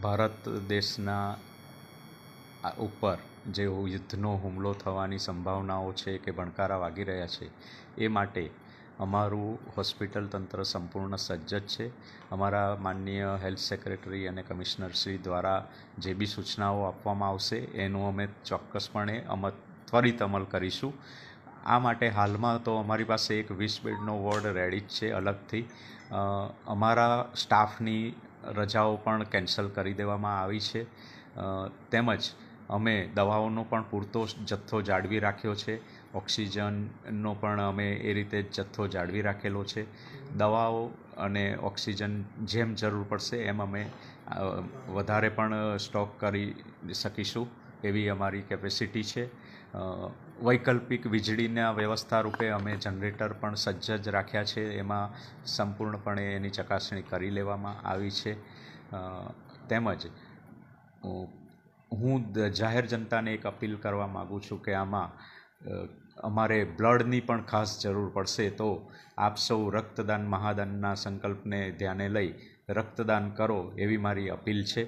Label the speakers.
Speaker 1: ભારત દેશના ઉપર જે યુદ્ધનો હુમલો થવાની સંભાવનાઓ છે કે ભણકારા વાગી રહ્યા છે એ માટે અમારું હોસ્પિટલ તંત્ર સંપૂર્ણ સજ્જ જ છે. અમારા માનનીય હેલ્થ સેક્રેટરી અને કમિશનર શ્રી દ્વારા જે બી સૂચનાઓ આપવામાં આવશે એનું અમે ચોક્કસપણે ત્વરિત અમલ કરીશું. આ માટે હાલમાં તો અમારી પાસે એક 20 બેડનો વોર્ડ રેડી જ છે અલગથી. અમારા સ્ટાફની રજાઓ પણ કેન્સલ કરી દેવામાં આવી છે. તેમજ અમે દવાઓનો પણ પૂરતો જથ્થો જાળવી રાખ્યો છે. ઓક્સિજનનો પણ અમે એ રીતે જથ્થો જાળવી રાખેલો છે. દવાઓ અને ઓક્સિજન જેમ જરૂર પડશે એમ અમે વધારે પણ સ્ટોક કરી શકીશું એવી અમારી કેપેસિટી છે. વૈકલ્પિક વીજળીના વ્યવસ્થા રૂપે અમે જનરેટર પણ સજ્જ જ રાખ્યા છે. એમાં સંપૂર્ણપણે એની ચકાસણી કરી લેવામાં આવી છે. તેમજ હું જાહેર જનતાને એક અપીલ કરવા માગું છું કે આમાં અમારે બ્લડની પણ ખાસ જરૂર પડશે તો આપ સૌ રક્તદાન મહાદાનના સંકલ્પને ધ્યાને લઈ રક્તદાન કરો એવી મારી અપીલ છે.